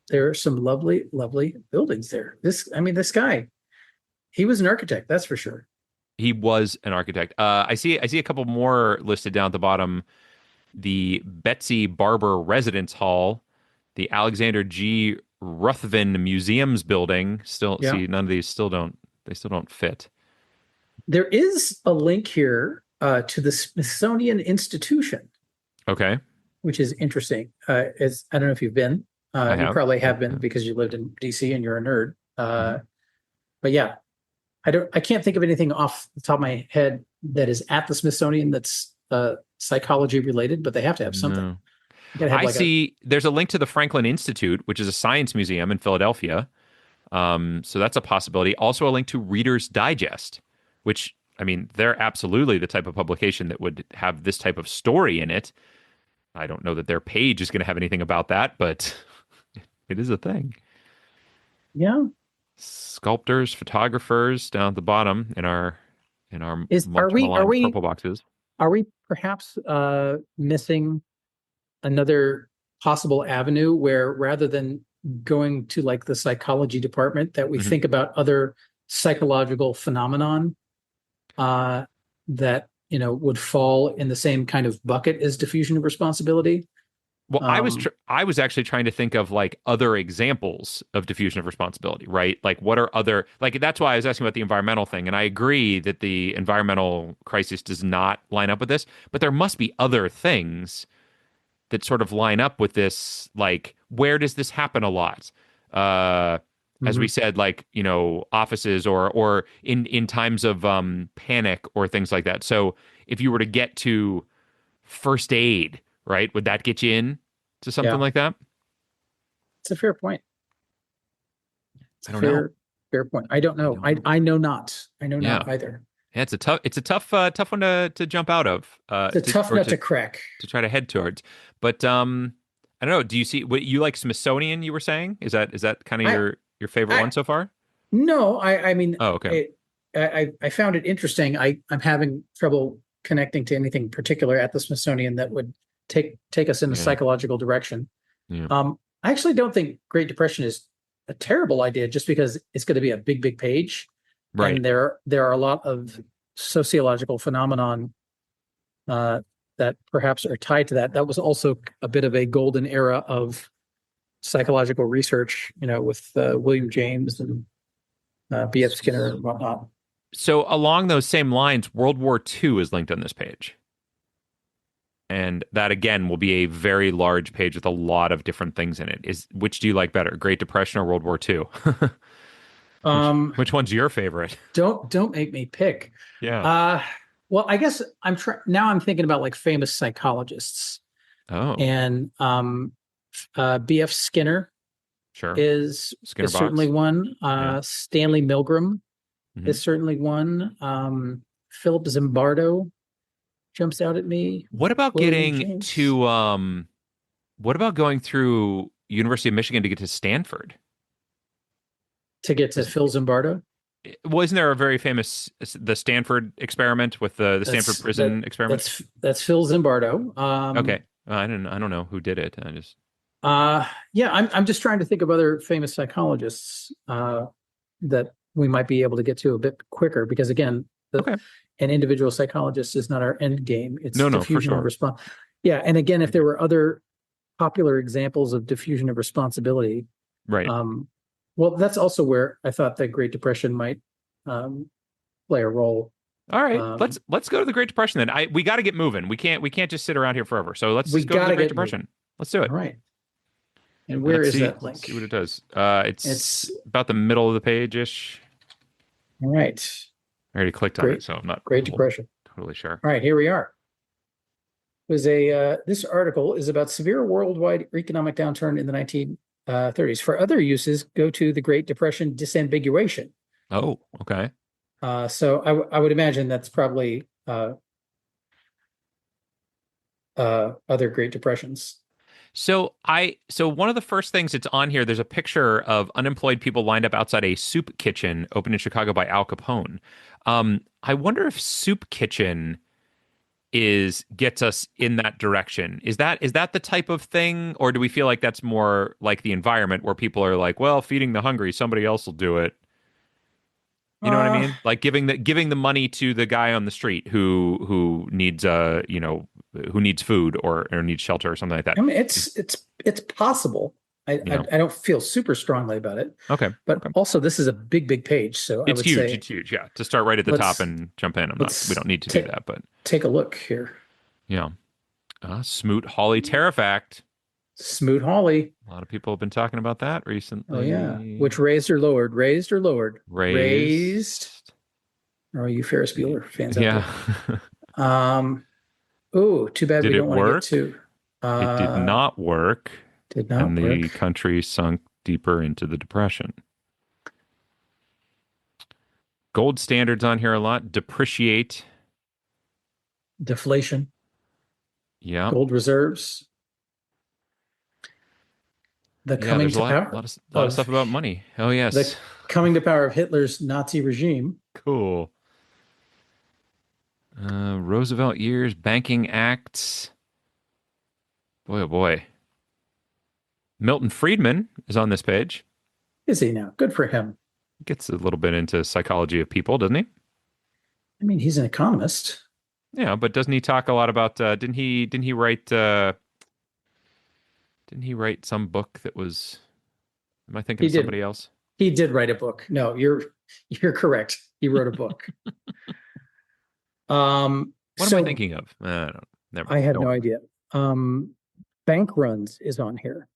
There are some lovely, lovely buildings there. This guy, he was an architect, that's for sure. He was an architect. I see a couple more listed down at the bottom. The Betsy Barber Residence Hall, the Alexander G. Ruthven Museums building. See, none of these still don't fit. There is a link here to the Smithsonian Institution. Okay. Which is interesting. I don't know if you've been. You probably have been because you lived in DC and you're a nerd. But yeah, I can't think of anything off the top of my head that is at the Smithsonian that's psychology related, but they have to have something. No. There's a link to the Franklin Institute, which is a science museum in Philadelphia. So that's a possibility. Also a link to Reader's Digest, which, I mean, they're absolutely the type of publication that would have this type of story in it. I don't know that their page is going to have anything about that, but it is a thing. Yeah. Sculptors, photographers down at the bottom in our are we purple boxes. Are we perhaps missing another possible avenue where rather than going to like the psychology department that we think about other psychological phenomenon that would fall in the same kind of bucket as diffusion of responsibility? Well, I was actually trying to think of like other examples of diffusion of responsibility, right? Like what are other, like that's why I was asking about the environmental thing. And I agree that the environmental crisis does not line up with this, but there must be other things that sort of line up with this. Like, where does this happen a lot? As we said, like, offices or in times of panic or things like that. So if you were to get to first aid, right, would that get you in to something like that? It's a fair point. I don't know. Fair point. I don't know. I know not. I know not either. Yeah, it's a tough one to jump out of. It's a tough nut to crack. To try to head towards. But I don't know. Do you see what you like Smithsonian? You were saying is that kind of your favorite one so far? No, I mean. Oh, okay. I found it interesting. I'm having trouble connecting to anything particular at the Smithsonian that would take us in a psychological direction. Yeah. I actually don't think Great Depression is a terrible idea just because it's going to be a big page. Right. And there are a lot of sociological phenomenon that perhaps are tied to that. That was also a bit of a golden era of psychological research, with William James and B.F. Skinner and whatnot. So along those same lines, World War II is linked on this page. And that, again, will be a very large page with a lot of different things in it. Which do you like better, Great Depression or World War II? Which one's your favorite? Don't make me pick. Yeah. Well, I guess I'm thinking about like famous psychologists. Oh. And B.F. Skinner is certainly one. Stanley Milgram is certainly one. Philip Zimbardo jumps out at me. What about going through University of Michigan to get to Stanford? To get to Phil Zimbardo? Well, isn't there a very famous the Stanford experiment with the Stanford prison experiment? That's Phil Zimbardo. Okay, I don't know who did it. I just Yeah, I'm just trying to think of other famous psychologists that we might be able to get to a bit quicker because again, Okay. an individual psychologist is not our end game. It's No, for diffusion of sure. response. Yeah, and again, if there were other popular examples of diffusion of responsibility, Right. Well, that's also where I thought the Great Depression might play a role. All right, let's go to the Great Depression then. We got to get moving. We can't just sit around here forever. So let's We just go to the gotta Great get Depression. moving. Let's do it. All right. And where is that link? Let's see what it does. It's about the middle of the page-ish. All right. I already clicked on it, so I'm not Great Depression. Totally sure. All right, here we are. This article is about severe worldwide economic downturn in the 1930s. For other uses, go to the Great Depression disambiguation. Oh, okay. So I would imagine that's probably other Great Depressions. So one of the first things that's on here, there's a picture of unemployed people lined up outside a soup kitchen opened in Chicago by Al Capone. I wonder if soup kitchen gets us in that direction. Is that the type of thing, or do we feel like that's more like the environment where people are like, well, feeding the hungry, somebody else will do it. You know what I mean? Like giving the money to the guy on the street who needs who needs food or needs shelter or something like that. I mean, it's possible. I don't feel super strongly about it. Okay. But also this is a big page, so it's huge. It's huge. Yeah. To start right at the top and jump in. We don't need to do that, but take a look here. Yeah. Smoot-Hawley Tariff Act. Smoot-Hawley. A lot of people have been talking about that recently. Oh yeah. Which raised or lowered? Raised or lowered? Raised. Oh, you Ferris Bueller fans out there. Oh, too bad we don't want to get to. It did not work. Did not and work. The country sunk deeper into the Depression. Gold standards on here a lot. Depreciate. Deflation. Yeah. Gold reserves. The coming to power. A lot of stuff about money. Oh, yes. The coming to power of Hitler's Nazi regime. Cool. Roosevelt years, banking acts. Boy, oh boy. Milton Friedman is on this page. Is he now? Good for him. Gets a little bit into psychology of people, doesn't he? I mean, he's an economist. Yeah, but doesn't he talk a lot about? Didn't he write? Didn't he write some book that was? Am I thinking of somebody else? He did write a book. No, you're correct. He wrote a book. What am I thinking of? I had no idea. Bank runs is on here.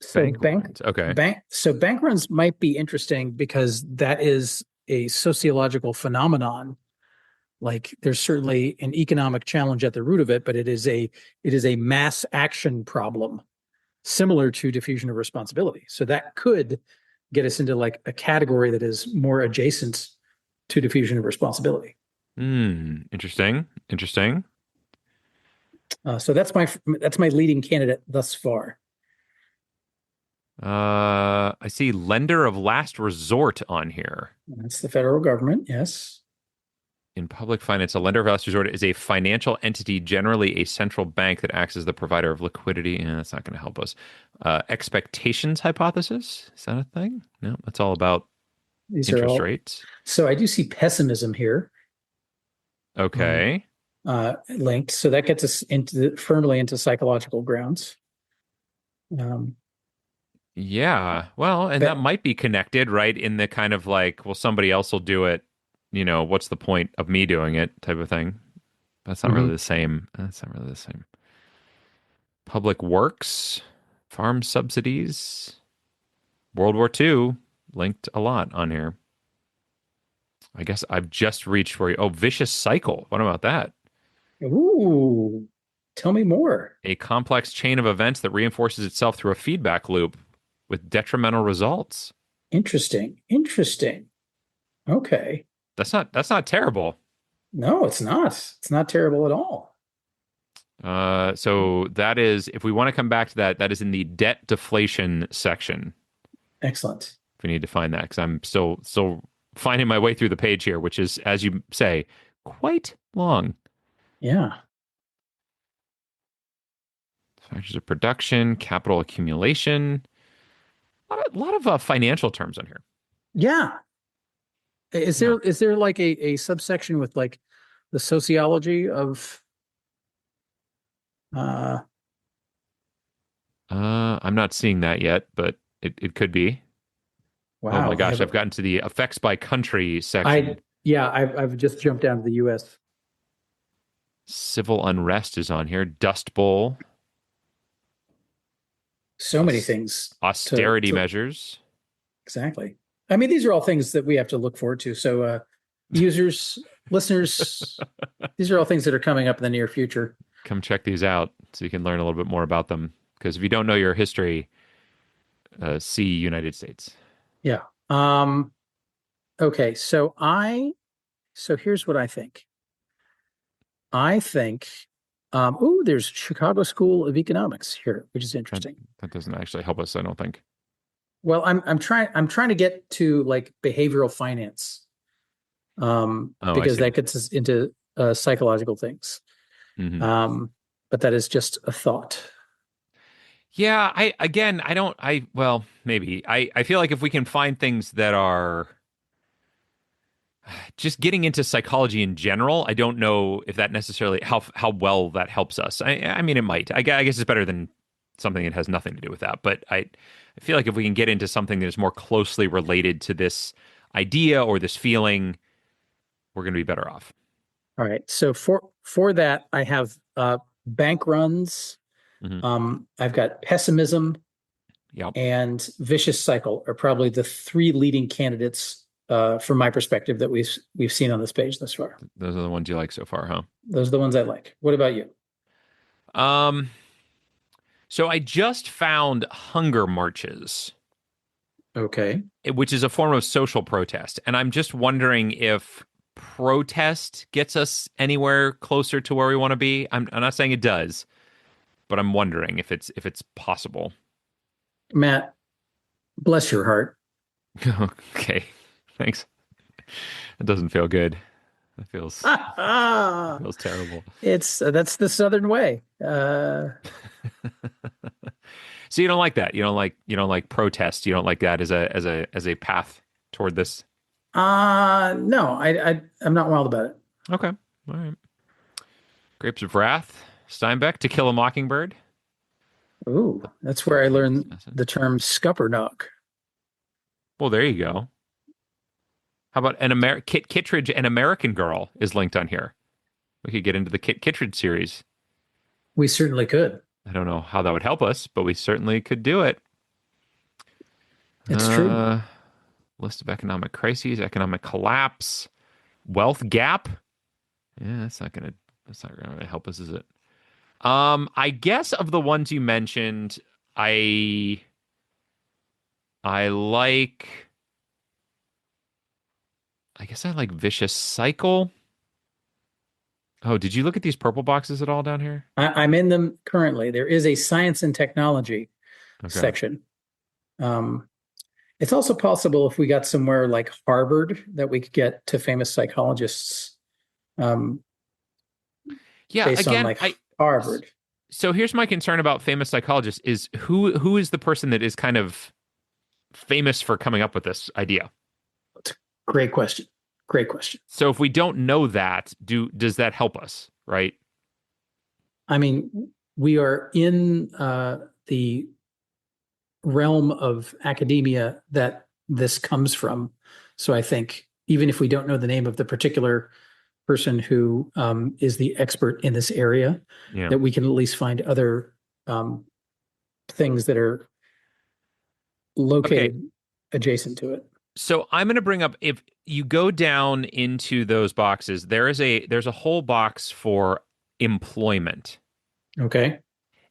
So bank runs might be interesting because that is a sociological phenomenon. Like there's certainly an economic challenge at the root of it, but it is a mass action problem similar to diffusion of responsibility. So that could get us into like a category that is more adjacent to diffusion of responsibility. Interesting. So that's my leading candidate thus far. I see lender of last resort on here. That's the federal government, yes. In public finance, a lender of last resort is a financial entity, generally a central bank that acts as the provider of liquidity. And that's not going to help us. Expectations hypothesis, is that a thing? No, that's all about interest rates. So I do see pessimism here. Okay. Linked. So that gets us firmly into psychological grounds. Yeah. Well, and that might be connected, right? In the kind of like, well, somebody else will do it. You know, what's the point of me doing it type of thing. That's not really the same. That's not really the same. Public works, farm subsidies, World War II linked a lot on here. I guess I've just reached for you. Oh, vicious cycle. What about that? Ooh, tell me more. A complex chain of events that reinforces itself through a feedback loop with detrimental results. Interesting. Okay. That's not terrible. No, it's not. It's not terrible at all. So that is, if we want to come back to that, that is in the debt deflation section. Excellent. If we need to find that, because I'm still finding my way through the page here, which is, as you say, quite long. Yeah. Factors of production, capital accumulation. A lot of financial terms on here. Yeah. Yeah. Is there like a subsection with like the sociology of uh I'm not seeing that yet, but it could be. Oh my wow, gosh, I've gotten to the effects by country I section. yeah, I've just jumped down to the US. Civil unrest is on here. Dust Bowl, So many things austerity to measures. exactly. I mean, these are all things that we have to look forward to. So users, listeners, these are all things that are coming up in the near future. Come check these out so you can learn a little bit more about them. Because if you don't know your history, see United States. Yeah. Okay, so here's what I think. I think there's Chicago School of Economics here, which is That, interesting. that doesn't actually help us, I don't think. Well, I'm trying to get to like behavioral finance, Oh, I because see. that gets us into psychological things. Hmm. Um, but that is just a thought. Yeah, I don't, well, maybe. I feel like if we can find things that are just getting into psychology in general, I don't know if that necessarily how well that helps us. I mean, it might. I guess it's better than something that has nothing to do with that. But I feel like if we can get into something that is more closely related to this idea or this feeling, we're going to be better off. All right. So for that, I have bank runs. Hmm. I've got pessimism Yep. and vicious cycle are probably the three leading candidates from my perspective that we've seen on this page thus far. Those are the ones you like so far, huh? Those are the ones I like. What about you? Um, so I just found hunger marches, Okay. which is a form of social protest. And I'm just wondering if protest gets us anywhere closer to where we want to be. I'm not saying it does, but I'm wondering if it's possible. Matt, bless your heart. Okay, thanks. It doesn't feel good. It feels feels terrible. It's that's the Southern way. So you don't like that. You don't like protest. You don't like that as a path toward this. No, I'm not wild about it. Okay. All right. Grapes of Wrath, Steinbeck, To Kill a Mockingbird. Ooh, that's where I learned Assassin. the term scuppernock. Well, there you go. How about Kit Kittredge, An American Girl is linked on here. We could get into the Kit Kittredge series. We certainly could. I don't know how that would help us, but we certainly could do it. It's true. Uh, List of economic crises, economic collapse, wealth gap. Yeah, that's not gonna help us, is it? I guess of the ones you mentioned, I I like I like Vicious Cycle. Oh, did you look at these purple boxes at all down here? I'm in them currently. There is a science and technology Okay. section. Um, it's also possible if we got somewhere like Harvard that we could get to famous psychologists um, Yeah, based on again, like I Harvard. so here's my concern about famous psychologists is who is the person that is kind of famous for coming up with this idea? Great question. Great question. So if we don't know that, does that help us, right? I mean, we are in the realm of academia that this comes from. So I think even if we don't know the name of the particular person who is the expert in this area, Yeah. that we can at least find other um, things that are Okay. located adjacent to it. So I'm going to bring up if you go down into those boxes, there's a whole box for employment. Okay.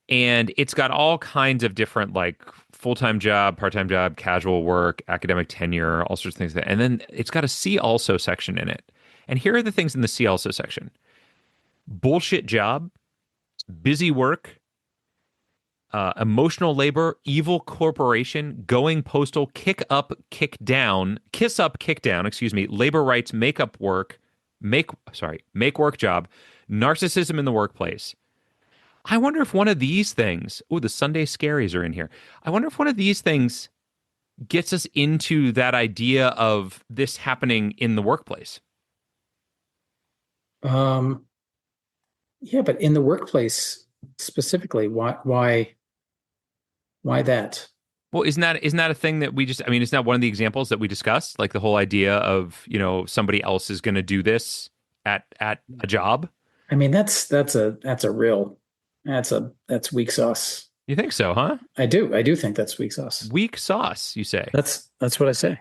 And it's got all kinds of different like full-time job, part-time job, casual work, academic tenure, all sorts of things like that. And then it's got a see also section in it. And here are the things in the see also section. Bullshit job, busy work, emotional labor, evil corporation, going postal, kiss up, kick down, excuse me, labor rights, make work job, narcissism in the workplace. I wonder if one of these things, oh, the Sunday scaries are in here. I wonder if one of these things gets us into that idea of this happening in the workplace. Um, yeah, but in the workplace specifically, why that? Well, isn't that a thing that we just, I mean, isn't that one of the examples that we discussed? Like the whole idea of, somebody else is going to do this at a job? I mean, that's weak sauce. You think so, huh? I do think that's weak sauce. Weak sauce, you say? That's what I say.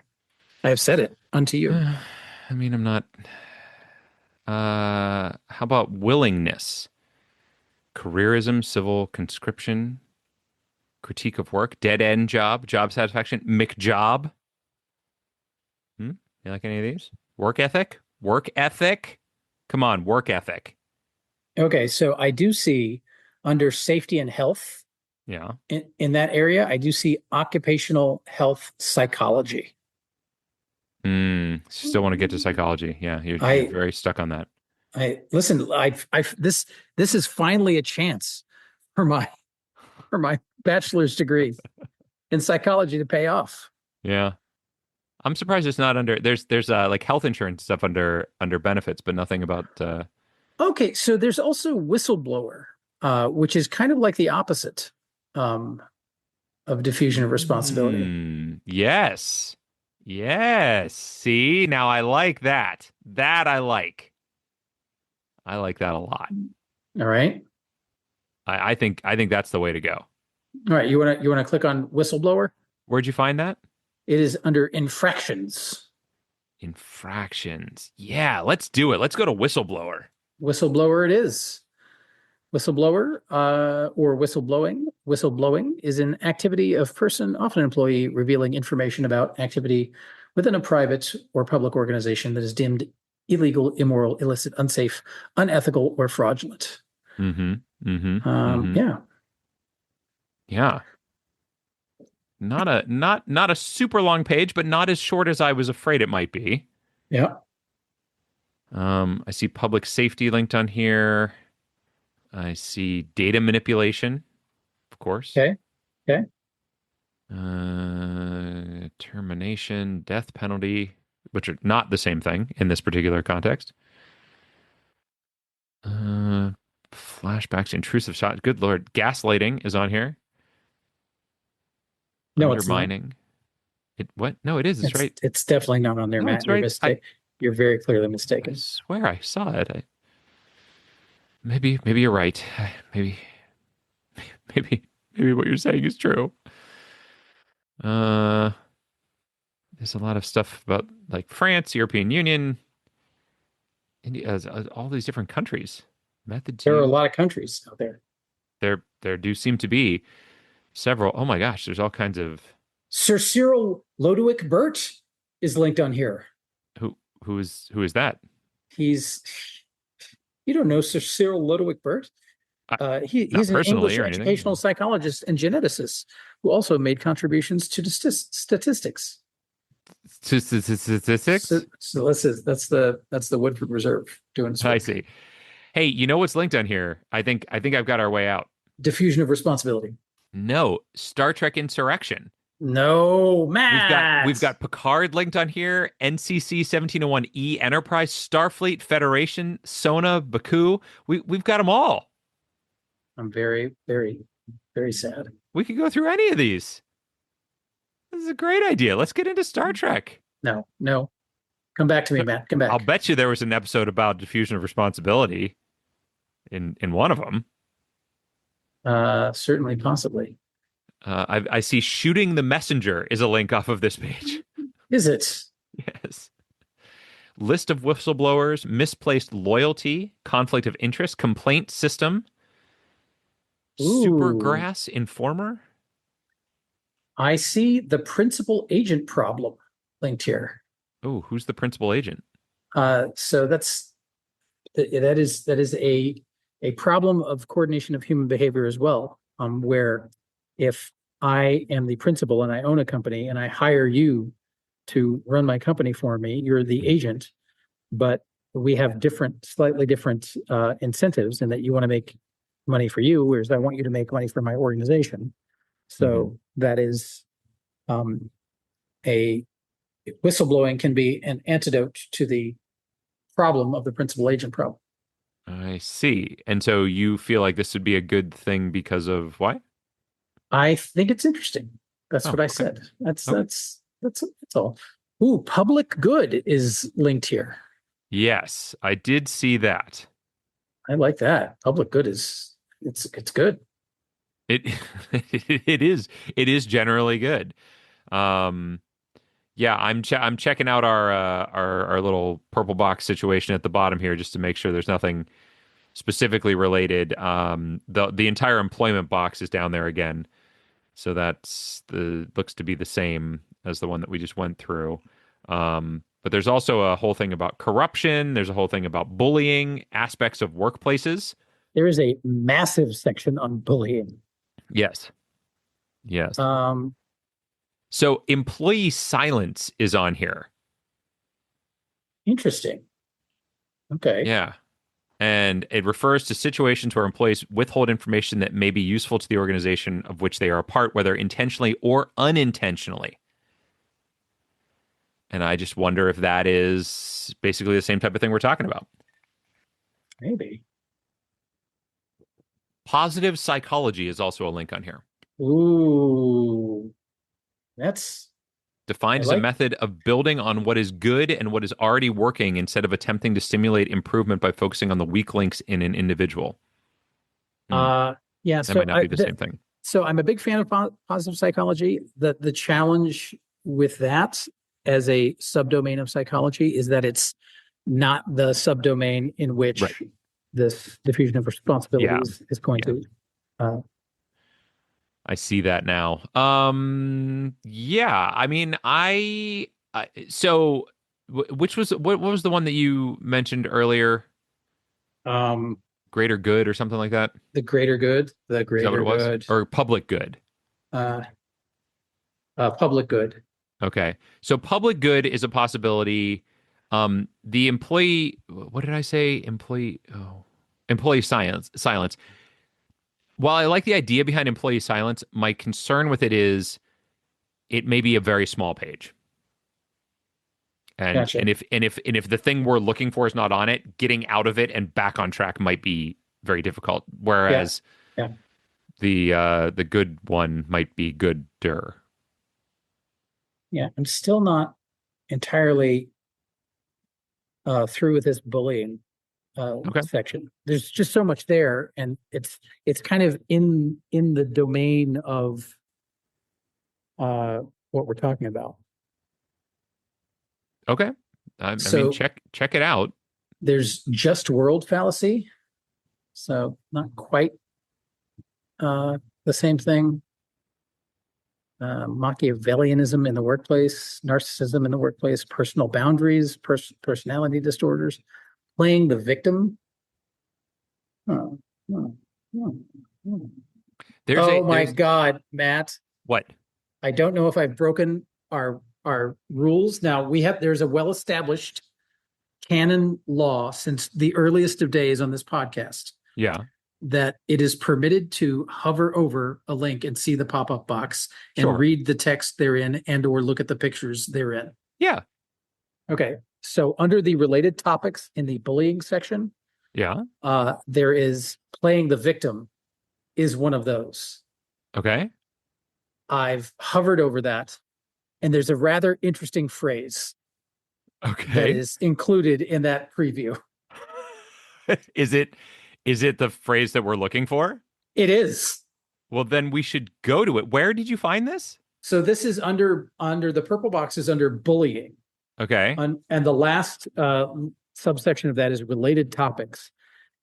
I have said it unto you. I mean, I'm not. How about willingness? Careerism, civil conscription, critique of work, dead end job, job satisfaction, McJob. You like any of these? Work ethic? Work ethic? Come on, work ethic. Okay, so I do see under safety and health Yeah. in that area, I do see occupational health psychology. Still want to get to psychology. Yeah, you're very stuck on that. Listen, this is finally a chance for my bachelor's degree in psychology to pay off. Yeah. I'm surprised it's not under there's like health insurance stuff under benefits, but nothing about Okay, so there's also whistleblower, which is kind of like the opposite of diffusion of responsibility. Yes. Yes. See, now I like that. That I like. I like that a lot. All right. I think that's the way to go. All right. You wanna click on whistleblower? Where'd you find that? It is under infractions. Infractions. Yeah, let's do it. Let's go to whistleblower. Whistleblower it is. Whistleblower or whistleblowing. Whistleblowing is an activity of person, often an employee, revealing information about activity within a private or public organization that is deemed illegal, immoral, illicit, unsafe, unethical, or fraudulent. Yeah. Yeah. Not a super long page, but not as short as I was afraid it might be. Yeah. I see public safety linked on here. I see data manipulation, of course. Okay. Termination, death penalty, which are not the same thing in this particular context. Flashbacks, intrusive shots. Good Lord. Gaslighting is on here. No, undermining. What? No, it is. It's right. It's definitely not on there, No, Matt. it's right. You're very clearly mistaken. I swear I saw it. Maybe you're right. Maybe what you're saying is true. There's a lot of stuff about like France, European Union, India, all these different countries. There are a lot of countries out there. There do seem to be several. Oh my gosh, there's all kinds of. Sir Cyril Lodowick Burt is linked on here. Who is that? You don't know Sir Cyril Lodowick Burt? He's an English educational psychologist and geneticist who also made contributions to statistics. Statistics? So that's the Woodford Reserve doing its work. I see. Hey, you know what's linked on here? I think I've got our way out. Diffusion of responsibility. No, Star Trek Insurrection. No, Matt. We've got Picard linked on here, NCC 1701E Enterprise, Starfleet Federation, Sona, Baku. We've got them all. I'm very, very, very sad. We could go through any of these. This is a great idea. Let's get into Star Trek. No. Come back to me, Matt. Come back. I'll bet you there was an episode about diffusion of responsibility in one of them. Certainly, possibly. I see shooting the messenger is a link off of this page. Is it? Yes. List of whistleblowers, misplaced loyalty, conflict of interest, complaint system, Supergrass informer. I see the principal agent problem linked here. Oh, who's the principal agent? So that is a problem of coordination of human behavior as well, where if I am the principal and I own a company and I hire you to run my company for me, you're the agent, but we have slightly different incentives in that you want to make money for you, whereas I want you to make money for my organization. So that is a whistleblowing can be an antidote to the problem of the principal agent problem. I see. And so you feel like this would be a good thing because of why? I think it's interesting. That's what I said. That's all. Ooh, public good is linked here. Yes, I did see that. I like that. Public good it's good. It it is generally good. Yeah, I'm checking out our little purple box situation at the bottom here just to make sure there's nothing specifically related. The entire employment box is down there again. So that's looks to be the same as the one that we just went through. But there's also a whole thing about corruption. There's a whole thing about bullying, aspects of workplaces. There is a massive section on bullying. Yes. Yes. So employee silence is on here. Interesting. Okay. Yeah. And it refers to situations where employees withhold information that may be useful to the organization of which they are a part, whether intentionally or unintentionally. And I just wonder if that is basically the same type of thing we're talking about. Maybe. Positive psychology is also a link on here. Ooh. That's defined as a method of building on what is good and what is already working instead of attempting to stimulate improvement by focusing on the weak links in an individual. Yeah, that might not be the same thing. So I'm a big fan of positive psychology. The challenge with that as a subdomain of psychology is that it's not the subdomain in which this diffusion of responsibilities is going to. I see that now. Yeah, I mean, so which was what was the one that you mentioned earlier? Greater good or something like that? The greater good, or public good. Public good. Okay. So public good is a possibility. The employee, what did I say? Employee silence. While I like the idea behind employee silence, my concern with it is it may be a very small page. And Gotcha. and if the thing we're looking for is not on it, getting out of it and back on track might be very difficult. Whereas the good one might be gooder. Yeah, I'm still not entirely through with this bullying section. There's just so much there, and it's kind of in the domain of what we're talking about. Okay. I mean, check it out. There's just world fallacy, so not quite the same thing. Machiavellianism in the workplace, narcissism in the workplace, personal boundaries, personality disorders, playing the victim. Oh my God, Matt. What? I don't know if I've broken our rules. Now there's a well-established canon law since the earliest of days on this podcast. Yeah. That it is permitted to hover over a link and see the pop-up box and read the text therein and or look at the pictures therein. Yeah. Okay. So under the related topics in the bullying section, there is playing the victim is one of those. Okay. I've hovered over that, and there's a rather interesting phrase that is included in that preview. Is it the phrase that we're looking for? It is. Well, then we should go to it. Where did you find this? So this is under the purple box is under bullying. Okay. And the last subsection of that is related topics.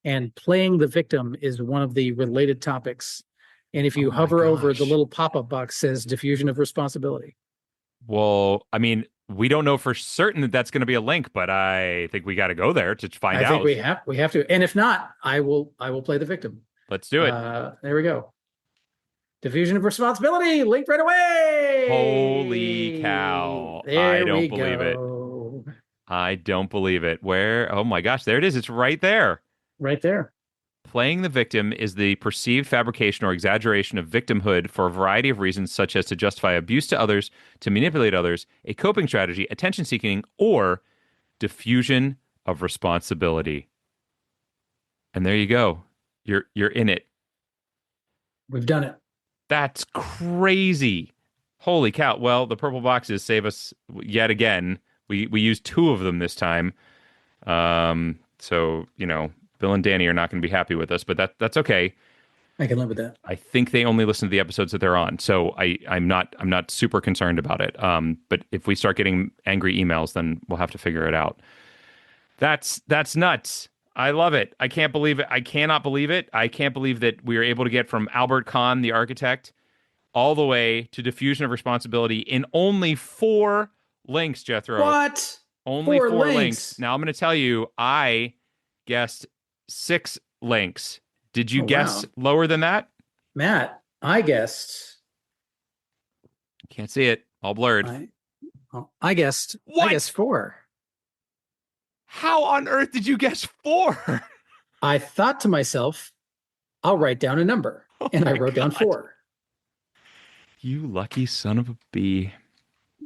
And playing the victim is one of the related topics. And if you hover over, the little pop-up box says diffusion of responsibility. Well, I mean, we don't know for certain that that's going to be a link, but I think we got to go there to find out. I think we have to. And if not, I will play the victim. Let's do it. There we go. Diffusion of responsibility, link right away. Holy cow. I don't believe it. I don't believe it. Where? Oh my gosh, there it is. It's right there. Right there. Playing the victim is the perceived fabrication or exaggeration of victimhood for a variety of reasons, such as to justify abuse to others, to manipulate others, a coping strategy, attention seeking, or diffusion of responsibility. And there you go. You're in it. We've done it. That's crazy. Holy cow. Well, the purple boxes save us yet again. We used 2 of them this time. So, Bill and Danny are not going to be happy with us, but that's okay. I can live with that. I think they only listen to the episodes that they're on, so I'm not super concerned about it. But if we start getting angry emails, then we'll have to figure it out. That's nuts. I love it. I can't believe it. I cannot believe it. I can't believe that we were able to get from Albert Kahn, the architect, all the way to diffusion of responsibility in only 4 links, Jethro. What? Only 4 links. Now I'm going to tell you, I guessed 6 links. Did you guess lower than that? Matt, I guessed. Can't see it. All blurred. I guessed. What? I guessed 4. How on earth did you guess 4? I thought to myself, I'll write down a number. And I wrote down 4. You lucky son of a bee.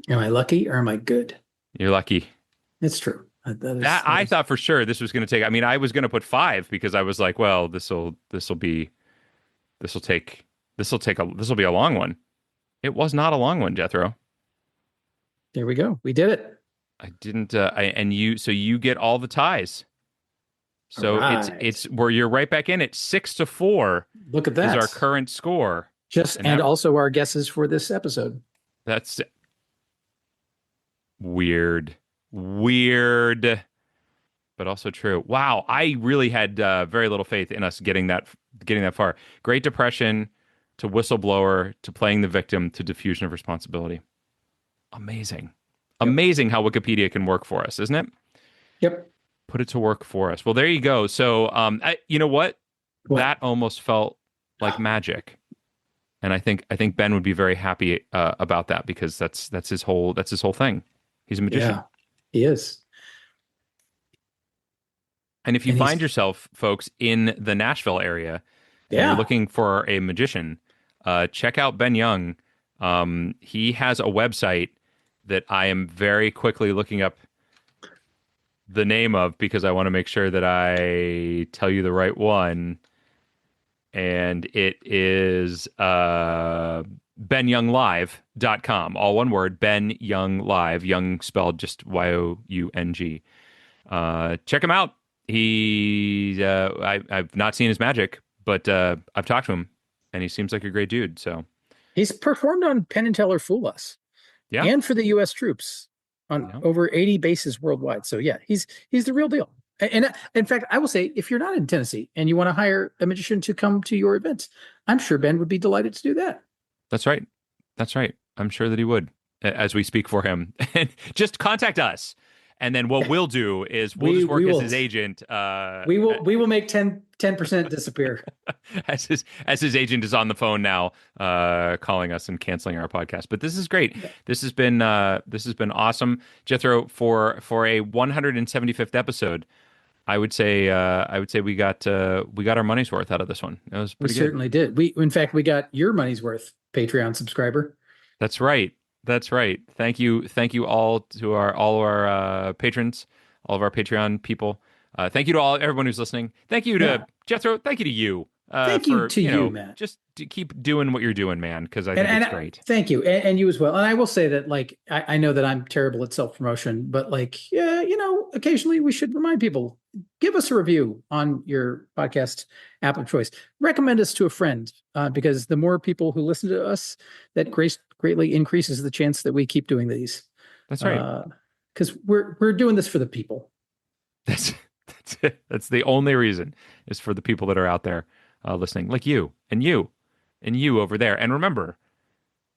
Am I lucky or am I good? You're lucky. It's true. I thought for sure this was going to take. I mean, I was going to put 5 because I was like, well, this will be a long one. It was not a long one, Jethro. There we go. We did it. I didn't. So you get all the ties. So it's where you're right back in at 6-4. Look at that. Is our current score. And also our guesses for this episode. That's weird, but also true. Wow, I really had very little faith in us getting that far. Great Depression to whistleblower to playing the victim to diffusion of responsibility. Amazing. Amazing how Wikipedia can work for us, isn't it? Yep. Put it to work for us. Well, there you go. So, you know what? That almost felt like magic, and I think Ben would be very happy about that because that's his whole thing. He's a magician. Yeah, he is. And if you find yourself, folks, in the Nashville area, and you're looking for a magician, check out Ben Young. He has a website that I am very quickly looking up the name of because I want to make sure that I tell you the right one. And it is benyounglive.com. All one word, Ben Young Live. Young spelled just Young. Check him out. I've not seen his magic, but I've talked to him, and he seems like a great dude. So he's performed on Penn and Teller Fool Us. Yeah. And for the U.S. troops on over 80 bases worldwide. So yeah, he's the real deal. And in fact, I will say, if you're not in Tennessee and you want to hire a magician to come to your events, I'm sure Ben would be delighted to do that. That's right. I'm sure that he would, as we speak for him. And just contact us. And then what we'll do is we'll just work as his agent. We will make 10% disappear. as his agent is on the phone now, calling us and canceling our podcast. But this is great. This has been awesome, Jethro. For a 175th episode, I would say we got our money's worth out of this one. It was pretty good. We certainly did. In fact we got your money's worth, Patreon subscriber. That's right. Thank you all to all our patrons, all of our Patreon people. Thank you to everyone who's listening. Thank you to Jethro. Thank you to you. Thank you to you, Matt. Just to keep doing what you're doing, man, because I think it's great. Thank you, and you as well. And I will say that, like, I know that I'm terrible at self-promotion, but occasionally we should remind people, give us a review on your podcast app of choice. Recommend us to a friend, because the more people who listen to us, that greatly increases the chance that we keep doing these. That's right. Because we're doing this for the people. That's it. That's the only reason, is for the people that are out there listening, like you and you and you over there. And remember,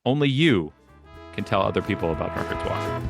only you can tell other people about Drunkard's Walk.